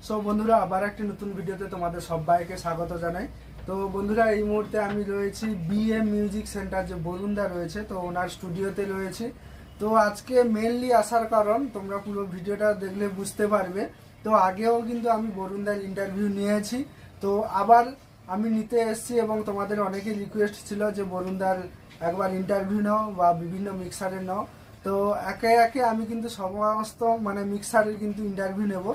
So বন্ধুরা আবার একটি নতুন ভিডিওতে তোমাদের সবাইকে স্বাগত জানাই। তো বন্ধুরা এই মুহূর্তে আমি রয়েছি বিএম মিউজিক সেন্টার যে বরুণদা রয়েছে, তো ওনার স্টুডিওতে রয়েছে। তো আজকে মেনলি আসার কারণ তোমরা পুরো ভিডিওটা দেখলে বুঝতে পারবে। তো আগেও কিন্তু আমি বরুণদার ইন্টারভিউ নিয়েছি, তো আবার আমি নিতে এসেছি এবং তোমাদের অনেকেই রিকোয়েস্ট ছিল যে বরুণদার একবার ইন্টারভিউ নাও বা বিভিন্ন মিক্সারের নাও। তো একে একে আমি কিন্তু সমস্ত মিক্সারের কিন্তু ইন্টারভিউ নেব।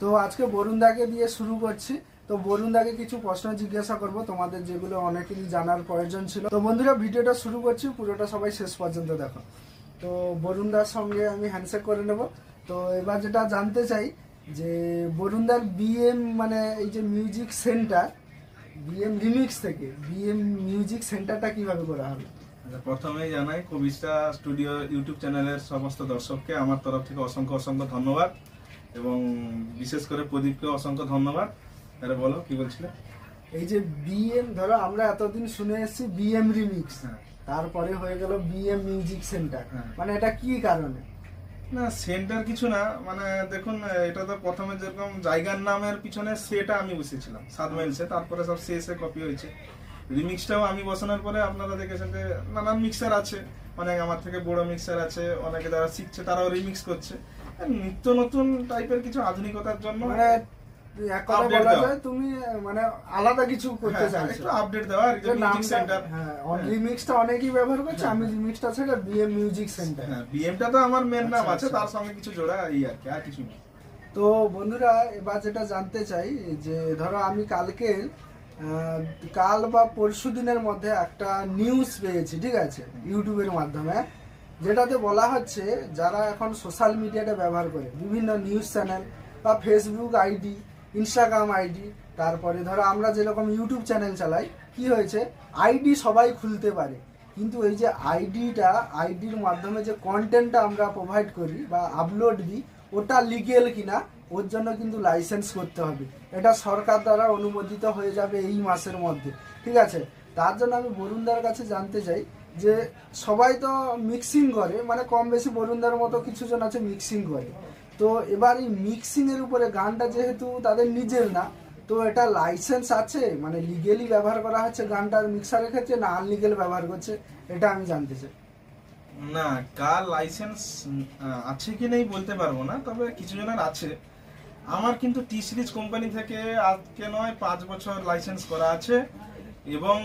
তো আজকে বরুণদাকে দিয়ে শুরু করছি। তো বরুণদাকে কিছু প্রশ্ন জিজ্ঞাসা করব তোমাদের, যেগুলো অনেকেরই জানার প্রয়োজন ছিল। তো বন্ধুরা ভিডিওটা শুরু করছি, পুরোটা সবাই শেষ পর্যন্ত দেখো। তো বরুণদার সঙ্গে আমি হ্যান্ডশেক করে নেব। তো এবার যেটা জানতে চাই যে বরুণদার বিএম এই যে মিউজিক সেন্টার, বিএম রিমিক্স থেকে বিএম মিউজিক সেন্টারটা কিভাবে করা হবে? প্রথমেই জানাই কবিতা স্টুডিও ইউটিউব চ্যানেলের সমস্ত দর্শককে আমার তরফ থেকে অসংখ্য অসংখ্য ধন্যবাদ, এবং বিশেষ করে প্রদীপকে অসংখ্য ধন্যবাদ। আরে বলো কি বলছিলে? এই যে বিএম, ধরো আমরা এতদিন শুনে এসেছি বিএম রিমিক্স, তারপরে হয়ে গেল বিএম মিউজিক সেন্টার, এটা কি কারণে? না, সেন্টার কিছু না, দেখুন এটা তো প্রথমে যেরকম জায়গার নামের পিছনে সেটা আমি বসেছিলাম 7 মাইলসে, তারপরে সব সে কপি হয়েছে। রিমিক্সটাও আমি বসানোর পরে আপনারা দেখেছেন যে নানান মিক্সার আছে, অনেক আমার থেকে বড় মিক্সার আছে, অনেকে যারা শিখছে তারাও রিমিক্স করছে। নিত্য নতুন টাইপের কিছু আধুনিকতার জন্য তুমি আলাদা কিছু করতে চাইছো, একটু আপডেট দেওয়া। মিউজিক সেন্টার রিমিক্সটা অনেকেই ব্যবহার করছে, আমি রিমিক্সটা ছেড়ে বিএম মিউজিক সেন্টার। বিএমটা তো আমার মেন নাম আছে, তার সঙ্গে কিছু জোড়া এই আর কি, আর কিছু না। তো বন্ধুরা এবার যেটা জানতে চাই যে ধরো আমি কাল বা পরশু দিনের মধ্যে একটা নিউজ পেয়েছি, ঠিক আছে, ইউটিউবের মাধ্যমে, যেটাতে বলা হচ্ছে যারা এখন সোশ্যাল মিডিয়াটা ব্যবহার করে, বিভিন্ন নিউজ চ্যানেল বা ফেসবুক আইডি, ইনস্টাগ্রাম আইডি, তারপরে ধরো আমরা যেরকম ইউটিউব চ্যানেল চালাই, কি হয়েছে আইডি সবাই খুলতে পারে, কিন্তু এই যে আইডির মাধ্যমে যে কন্টেন্টটা আমরা প্রোভাইড করি বা আপলোড দিই, ওটা লিগেল কিনা, ওর জন্য কিন্তু লাইসেন্স করতে হবে। এটা সরকার দ্বারা অনুমোদিত হয়ে যাবে এই মাসের মধ্যে, ঠিক আছে। তার জন্য আমি বরুণদার কাছে জানতে চাই যে সবাই তো মিক্সিং করে, কম বেশি বরুণদার মতো কিছু জন আছে মিক্সিং করে। তো এবার এই মিক্সিং এর উপরে গানটা যেহেতু তাদের নিজের না, তো এটা লাইসেন্স আছে, লিগেলি ব্যবহার করা হচ্ছে গানটার মিক্সারের ক্ষেত্রে, না আনলিগেল ব্যবহার করছে, এটা আমি জানতে চাই। না, কার লাইসেন্স আছে কি নেই বলতে পারবো না, তবে কিছু জনের আছে। আমার কিন্তু টি সিরিজ কোম্পানি থেকে আজকে নয় 5 বছর লাইসেন্স করা আছে, এবং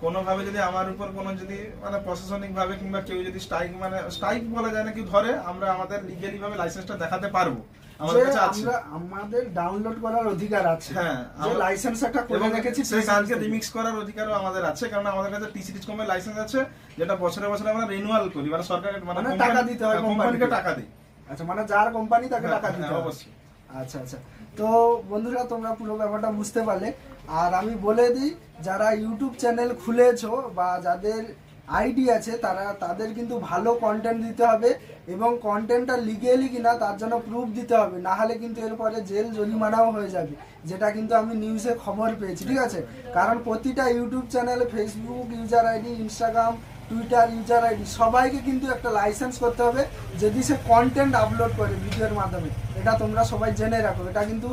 কোনোভাবে যদি আমার উপর কোনো যদি প্রশাসনিক ভাবে কিংবা কেউ যদি স্ট্রাইক বলা যায় না, কেউ ধরে, আমরা আমাদের লিগ্যালি ভাবে লাইসেন্সটা দেখাতে পারবো। আমাদের কাছে আছে, আমাদের ডাউনলোড করার অধিকার আছে, হ্যাঁ, যে লাইসেন্স একটা করে রেখেছি, সেই গানকে রিমিক্স করার অধিকারও আমাদের আছে, কারণ আমাদের কাছে টি সিরিজ কোম্পানির লাইসেন্স আছে, যেটা বছরে বছরে আমরা রিনিউয়াল করি, সরকারের টাকা দিতে হয়, কোম্পানিকে টাকা দিই। আচ্ছা, যার কোম্পানি তাকে টাকা দিতে হয়, অবশ্যই। আচ্ছা আচ্ছা। তো বন্ধুরা তোমরা পুরো ব্যাপারটা বুঝতে পারলে। আর আমি বলে দিই, যারা ইউটিউব চ্যানেল খুলেছো বা যাদের আইডি আছে, তাদের কিন্তু ভালো কন্টেন্ট দিতে হবে, এবং কন্টেন্টটা লিগেলি কিনা তার জন্য প্রুফ দিতে হবে, না হলে কিন্তু এরপরে জেল জরিমানাও হয়ে যাবে, যেটা কিন্তু আমি নিউজে খবর পেয়েছি, ঠিক আছে। কারণ প্রতিটা YouTube channel, Facebook user ID, Instagram, Twitter user ID, সবাইকে কিন্তু একটা লাইসেন্স করতে হবে যদি সে কন্টেন্ট আপলোড করে ভিডিওর মাধ্যমে। এটা তোমরা সবাই জেনে রাখো, এটা কিন্তু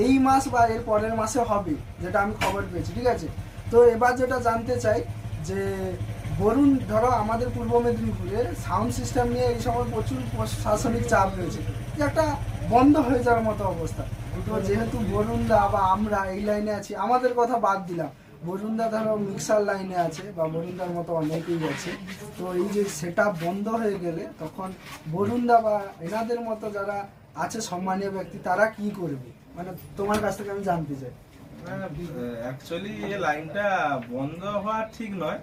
এই মাস বা এর পরের মাসে হবে, যেটা আমি খবর পেয়েছি, ঠিক আছে। তো এবার যেটা জানতে চাই যে ধরো আমাদের পূর্ব মেদিনীপুরে সাউন্ড সিস্টেম নিয়ে এই সময় প্রচুর প্রশাসনিক চাপ রয়েছে, যে একটা বন্ধ হয়ে যাওয়ার মতো অবস্থা। তো যেহেতু বরুণদা বা আমরা এই লাইনে আছি, আমাদের কথা বাদ দিলাম, বরুণদা ধরো মিক্সার লাইনে আছে বা বরুণদার মতো অনেকেই আছে, তো এই যে সেটা বন্ধ হয়ে গেলে তখন বরুণদা বা এনাদের মতো যারা আছে সম্মানীয় ব্যক্তি, তারা কি করবে, তোমার কাছ থেকে আমি জানতে চাই। অ্যাকচুয়ালি এই লাইনটা বন্ধ হওয়া ঠিক নয়,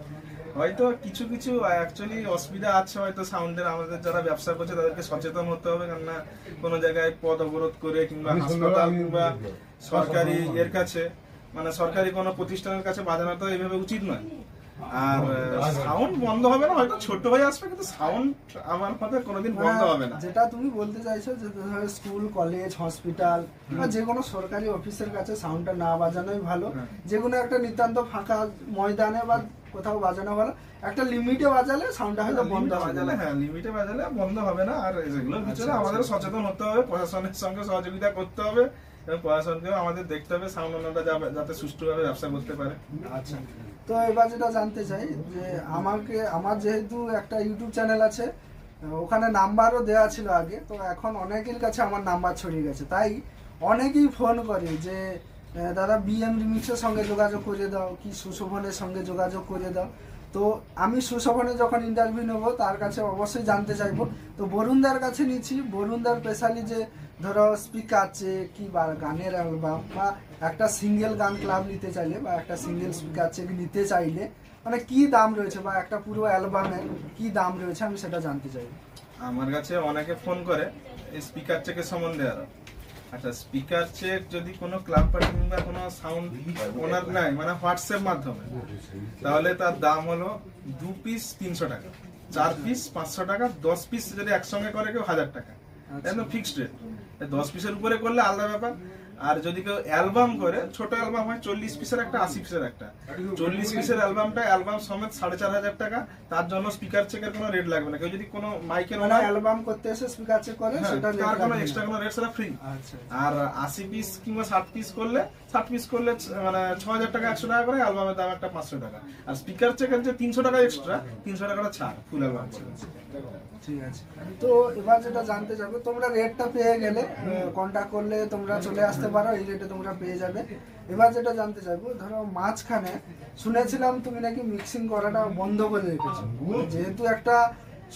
হয়তো কিছু কিছু অ্যাকচুয়ালি অসুবিধা আছে, হয়তো সাউন্ডের। আমাদের যারা ব্যবসা করছে তাদেরকে সচেতন হতে হবে, কেননা কোনো জায়গায় পথ অবরোধ করে কিংবা হাসপাতাল কিংবা সরকারি এর কাছে, সরকারি কোনো প্রতিষ্ঠানের কাছে বাজানো তো এইভাবে উচিত নয়। আর সাউন্ড বন্ধ হবে না, হয়তো ছোট হয়ে আসবে, কিন্তু সাউন্ড আমার মতে কোনোদিন বন্ধ হবে না। যেটা তুমি বলতে চাইছো যে স্কুল, কলেজ, হসপিটাল বা যে কোনো সরকারি অফিসের কাছে সাউন্ডটা না বাজানোই ভালো, যে কোনো একটা নিতান্ত ফাঁকা ময়দানে বা কোথাও বাজানো ভালো, একটা লিমিটে বাজালে সাউন্ডটা হয়তো বন্ধ হবে বাজালে, হ্যাঁ লিমিটে বাজালে বন্ধ হবে না। আর এগুলোর পিছনে আমাদের সচেতন হতে হবে, প্রশাসনের সঙ্গে সহযোগিতা করতে হবে এবং প্রশাসনকেও আমাদের দেখতে হবে সাউন্ড ওনাররা যাতে সুষ্ঠুভাবে ব্যবসা করতে পারে। আচ্ছা, তো এবার যেটা জানতে চাই যে আমার যেহেতু একটা ইউটিউব চ্যানেল আছে, ওখানে নাম্বারও দেওয়া ছিল আগে, তো এখন অনেকের কাছে আমার নাম্বার ছড়িয়ে গেছে, তাই অনেকেই ফোন করে যে দাদা বিএম রিমিক্সের সঙ্গে যোগাযোগ করে দাও, কি সুশোভনের সঙ্গে যোগাযোগ করে দাও। তো আমি সুশোভনে যখন ইন্টারভিউ নেবো তার কাছে অবশ্যই জানতে চাইবো। তো বরুণদার কাছে নিচ্ছি, বরুণদার স্পেশালি যে ধরো স্পিকার চেক কি বা গানের অ্যালবাম বা একটা সিঙ্গেল গান ক্লাব নিতে চাইলে বা একটা সিঙ্গেল স্পিকার চেক নিতে চাইলে মানে কি দাম রয়েছে বা একটা পুরো অ্যালবামের কি দাম রয়েছে আমি সেটা জানতে চাই। আমার কাছে অনেকে ফোন করে এই স্পিকার চেকের সম্বন্ধে। আরো আচ্ছা, স্পিকার চেক যদি কোনো ক্লাব পার্টি কিংবা কোনো সাউন্ড ওনার নাই মানে হোয়াটসঅ্যাপ মাধ্যমে, তাহলে তার দাম হলো 2 পিস 300 টাকা, 4 পিস 500 টাকা, 10 পিস যদি একসঙ্গে করে কেউ 1000 টাকা, একদম ফিক্সড রেট। 10 পিসের উপরে করলে আলাদা ব্যাপার। আর যদি কেউ অ্যালবাম করে, ছোট অ্যালবাম হয় 40 পিসের একটা, 80 পিসের একটা, 40 পিসের অ্যালবাম সমেত 4500 টাকা। তার জন্য স্পিকার চেকের কোনো রেট লাগবে না। কেউ যদি কোনো মাইকের মানে অ্যালবাম করতে এসে স্পিকার চেক করে সেটা তার কোনো এক্সট্রা কোনো রেট, সেটা ফ্রি। আর 80 পিস কিংবা 60 পিস করলে মানে 6000 টাকা, 100 টাকা করে, অ্যালবামের দাম একটা 500 টাকা। আর স্পিকার চেকের যে 300 টাকা এক্সট্রা, 300 টাকাটা ছাড় ফুল অ্যালবাম। ঠিক আছে, তো এবার যেটা জানতে চাইবো, তোমরা রেটটা পেয়ে গেলে কন্ট্যাক্ট করলে তোমরা চলে আসতে পারো, এই রেটে তোমরা পেয়ে যাবে। এবার যেটা জানতে চাইবো, ধরো মাঝখানে শুনেছিলাম তুমি নাকি মিক্সিং করাটা বন্ধ করে রেখেছো, যেহেতু একটা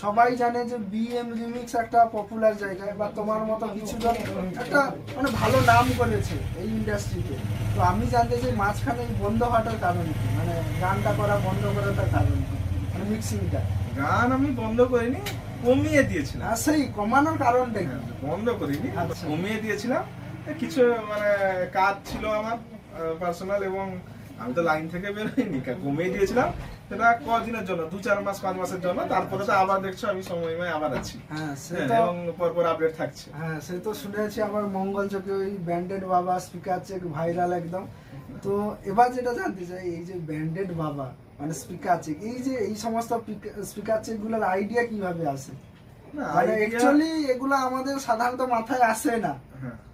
সবাই জানে যে বিএম রিমিক্স একটা পপুলার জায়গায় বা তোমার মতো কিছুজন একটা মানে ভালো নাম করেছে এই ইন্ডাস্ট্রিতে। তো আমি জানতে চাই মাঝখানে বন্ধ হওয়াটার কারণ কি, মানে গানটা করা বন্ধ করাটার কারণ কি, মানে মিক্সিংটা? গান আমি বন্ধ করিনি, কমিয়ে দিয়েছিলাম। আর সেই কমানোর কারণটা কি? বন্ধ করিনি, আচ্ছা। কমিয়ে দিয়েছিলাম। কিছু মানে কাজ ছিল আমার পার্সোনাল, এবং আমি তো লাইন থেকে বেরোইনি, কমিয়ে দিয়েছিলাম। সেটা কদিনের জন্য, 2-4 মাস 5 মাসের জন্য। তারপরে তো আবার দেখছো আমি সময়ময় আবার আছি, এবং পরপর আপডেট থাকছে। হ্যাঁ, সে তো শুনেছি আবার মঙ্গল চোখে ওই ব্যান্ডেড বাবা স্পিকার চেক ভাইরাল একদম। তো এবার যেটা জানতে চাই, এই যে ব্যান্ডেড বাবা মানে স্পিকার চেক, এই যে এই সমস্ত স্পিকার চেক গুলোর আইডিয়া কিভাবে আসে? মানে অ্যাকচুয়ালি এগুলো আমাদের সাধারণত মাথায় আসে না,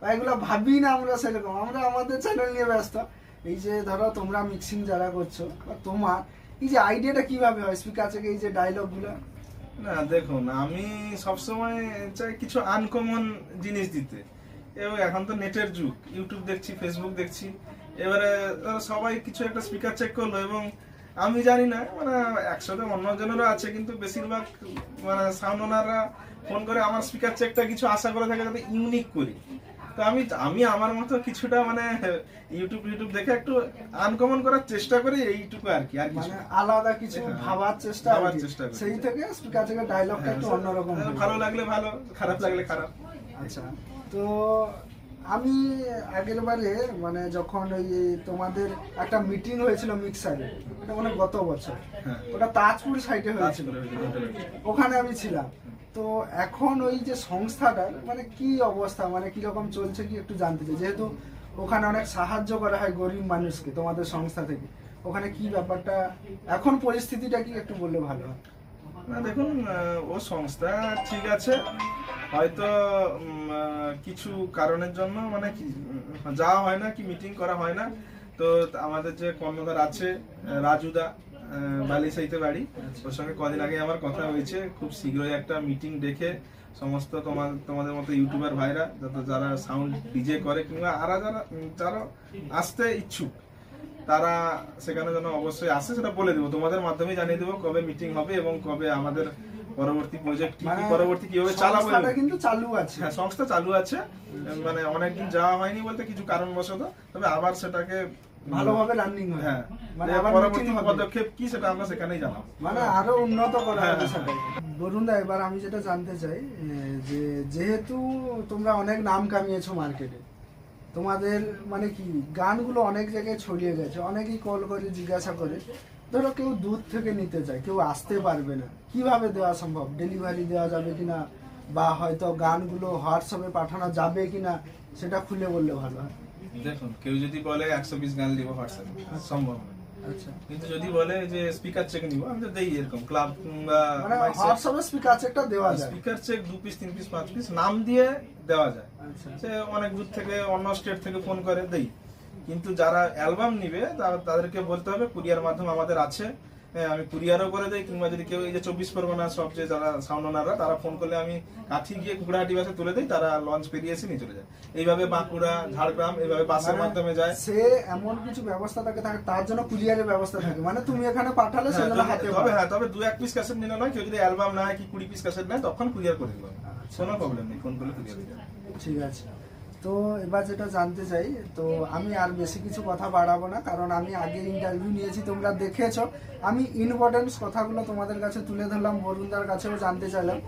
বা এগুলো ভাবি না আমরা সেরকম, আমরা আমাদের চ্যানেল নিয়ে ব্যস্ত। এই যে ধরো তোমরা মিক্সিং যারা করছো বা তোমার এই যে আইডিয়াটা কিভাবে হয় স্পিকার চেক, এই যে ডায়লগ গুলো? না দেখুন, আমি সবসময় চাই কিছু আনকমন জিনিস দিতে, এবং এখন তো নেটের যুগ, ইউটিউব দেখছি, ফেসবুক দেখছি। এবারে সবাই কিছু একটা স্পিকার চেক করলো, এবং আমি জানি না মানে 100তে অন্য জনেরও আছে, কিন্তু বেশিরভাগ মানে সাউন্ড ওনাররা ফোন করে আমার স্পিকার চেকটা কিছু আশা করে থাকে যাতে ইউনিক করি। তো আমি আমার মতো কিছুটা মানে ইউটিউব দেখে একটু আনকমন করার চেষ্টা করি, এইটুকু আর কি। আর কিছু মানে আলাদা কিছু ভাবার চেষ্টা করি, সেই থেকে স্পিকার চেকের ডায়লগটা একটু অন্যরকম, ভালো লাগলে ভালো, খারাপ লাগলে খারাপ। আচ্ছা, তো আমি আগের বারে মানে যখন ওই তোমাদের একটা মিটিং হয়েছিল মিক্সারে, এটা মানে গত বছর, ওটা তাজপুর সাইডে হয়েছিল, ওখানে আমি ছিলাম। তো এখন ওই যে সংস্থাটার মানে কি অবস্থা, মানে কি রকম চলছে কি একটু জানতে চাই, যেহেতু ওখানে অনেক সাহায্য করা হয় গরিব মানুষকে তোমাদের সংস্থা থেকে, ওখানে কি ব্যাপারটা এখন পরিস্থিতিটা কি একটু বললে ভালো হয়। না দেখুন, ও সংস্থা ঠিক আছে, হয়তো কিছু কারণের জন্য মানে যাওয়া হয় না, কি মিটিং করা হয় না। তো আমাদের যে কর্ণধার আছে রাজুদা, বালিসাইতে বাড়ি, ওর সঙ্গে কদিন আগে আমার কথা হয়েছে, খুব শীঘ্রই একটা মিটিং ডেকে সমস্ত তোমাদের মতো ইউটিউবার ভাইরা যারা সাউন্ড ডিজে করে কিংবা যারা আসতে ইচ্ছুক, তারা সেখানে যেন অবশ্যই আসে, সেটা বলে দেবো, তোমাদের মাধ্যমে জানিয়ে দেবো কবে মিটিং হবে এবং কবে আমাদের পরবর্তী প্রজেক্ট পরবর্তী কিভাবে চালাবো। কিন্তু চালু আছে, হ্যাঁ সংস্থা চালু আছে, মানে অনেকদিন যাওয়া হয়নি বলতে কিছু কারণবশত, তবে আবার সেটাকে ভালোভাবে রানিং হয়। হ্যাঁ, মানে পরবর্তী পদক্ষেপ কি সেটা আমরা সেখানেই জানাবো, মানে আরো উন্নত করা হবে সেটাই। বরুণদা, এবার আমি যেটা জানতে চাই যে যেহেতু তোমরা অনেক নাম কামিয়েছো মার্কেটে, তোমাদের মানে কি গানগুলো অনেক জায়গায় ছড়িয়ে গেছে, অনেকেই কল করে জিজ্ঞাসা করে, ধরো কেউ দূর থেকে নিতে চায়, কেউ আসতে পারবে না, কিভাবে দেওয়া সম্ভব, ডেলিভারি দেওয়া যাবে কিনা, বা হয়তো গানগুলো হোয়াটসঅ্যাপে পাঠানো যাবে কিনা, সেটা খুলে বললে ভালো হয়। দেখুন, কেউ যদি বলে 120 গান দিব হোয়াটসঅ্যাপে, সম্ভব নয়। আচ্ছা, কিন্তু যদি বলে যে স্পিকার চেক নিব, আমি তো দেই এরকম ক্লাব বা মানে হোয়াটসঅ্যাপে স্পিকার চেকটা দেওয়া যায়। Speaker check 2 piece 3 piece 5 piece নাম দিয়ে দেওয়া যায়। আচ্ছা, সে অনেক দূর থেকে অন্য স্টেট থেকে ফোন করে দেই। কিন্তু যারা অ্যালবাম নিবে তাদেরকে বলতে হবে কুরিয়ার মাধ্যম আমাদের আছে, হ্যাঁ আমি কুরিয়ারও করে দেই। কিংবা যদি কেউ এই যে 24 পরগনা সব যে যারা সাউন্ড ওনাররা তারা ফোন করলে আমি কাঠি গিয়ে কুকুড়াহাটি বাসে তুলে দেই, তারা লঞ্চ পেরিয়ে এসে নিয়ে চলে যায়। এইভাবে বাঁকুড়া, ঝাড়গ্রাম এইভাবে বাসের মানে মাধ্যমে যায়। সে এমন কিছু ব্যবস্থা থাকে তার জন্য কুরিয়ারের ব্যবস্থা থাকে, মানে তুমি এখানে পাঠালে হ্যাঁ, সেগুলো হাতে তবে হ্যাঁ তবে 2-1 পিস ক্যাসেট নিলে নয়, কেউ যদি অ্যালবাম নেয় কি 20 পিস ক্যাসেট নেয় তখন কুরিয়ার করে দিলাম, কোনো প্রবলেম নেই, ফোন করলে কুরিয়ার দিলাম। ঠিক আছে। তো এবার যেটা জানতে চাই, তো আমি আর বেশি কিছু কথা বাড়াবো না, কারণ আমি আগে ইন্টারভিউ নিয়েছি, তোমরা দেখেছো। আমি ইম্পর্টেন্স কথাগুলো তোমাদের কাছে তুলে ধরলাম, বরুণদার কাছেও জানতে চাইলাম।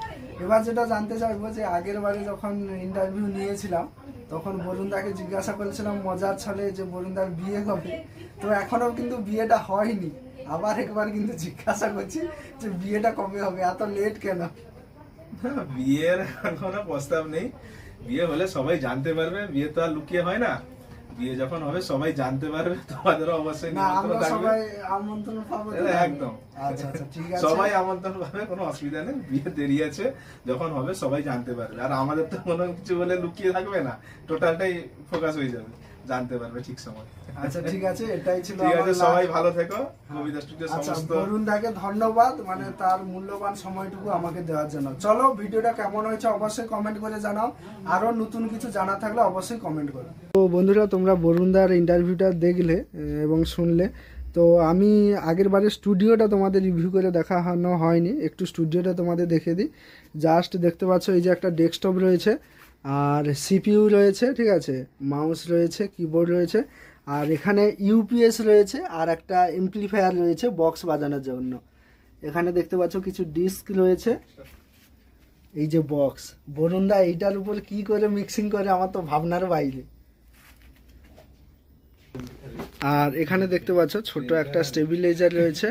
এবার যেটা জানতে চাইবো যে আগের বারে যখন ইন্টারভিউ নিয়েছিলাম তখন বরুণদাকে জিজ্ঞাসা করেছিলাম মজার ছলে যে বরুণদার বিয়ে কবে, তো এখনো কিন্তু বিয়েটা হয়নি। আবার একবার কিন্তু জিজ্ঞাসা করছি যে বিয়েটা কবে হবে, এত লেট কেন? বিয়ের কোনো প্রস্তাব নেই, বিয়ে হলে সবাই জানতে পারবে, বিয়ে তো আর লুকিয়ে হয় না, বিয়ে যখন হবে সবাই জানতে পারবে, তোমাদেরও অবশ্যই না, নিমন্ত্রণ আমরা থাকবে। সবাই আমন্ত্রণ পাবো তো? একদম। আচ্ছা আচ্ছা, ঠিক আছে। সবাই আমন্ত্রণ পাবে, কোনো অসুবিধা নেই, বিয়ে দেরি আছে, যখন হবে সবাই জানতে পারবে। আর আমাদের তো কোনো কিছু বলে লুকিয়ে থাকবে না, টোটালটাই ফোকাস হয়ে যাবে, জানতে পারবে ঠিক সময়। আচ্ছা ঠিক আছে, এটাই ছিল ঠিক আছে, আমার সবাই last- ভালো থেকো। কবিতা স্টুডিও আচ্ছা, সমস্ত বরুণ দাকে ধন্যবাদ, মানে তার মূল্যবান সময়টুকু আমাকে দেওয়ার জন্য। চলো, ভিডিওটা কেমন হয়েছে অবশ্যই কমেন্ট করে জানাও, আরো নতুন কিছু জানা থাকলে অবশ্যই কমেন্ট করো। তো বন্ধুরা, তোমরা বরুণদার ইন্টারভিউটা দেখলে এবং শুনলে। তো আমি আগের বারে স্টুডিওটা তোমাদের রিভিউ করে দেখানো হয়নি, একটু স্টুডিওটা তোমাদের দেখে দিই। জাস্ট দেখতে পাচ্ছ এই যে একটা ডেস্কটপ রয়েছে, আর সিপিইউ রয়েছে, ঠিক আছে, মাউস রয়েছে, কিবোর্ড রয়েছে, আর এখানে ইউপিএস রয়েছে, আর একটা এমপ্লিফায়ার রয়েছে বক্স বাজানোর জন্য। এখানে দেখতে পাচ্ছ কিছু ডিস্ক রয়েছে, এই যে বক্স। বরুণদা এইটার উপর কি করে মিক্সিং করে আমার তো ভাবনার বাইরে। আর এখানে দেখতে পাচ্ছ ছোট একটা স্টেবিলাইজার রয়েছে,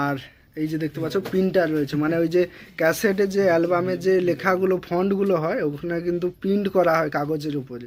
আর এই যে দেখতে পাচ্ছ প্রিন্টার রয়েছে, মানে ওই যে ক্যাসেটে যে অ্যালবামে যে লেখাগুলো ফন্টগুলো হয় ওখানে কিন্তু প্রিন্ট করা হয় কাগজের উপরে।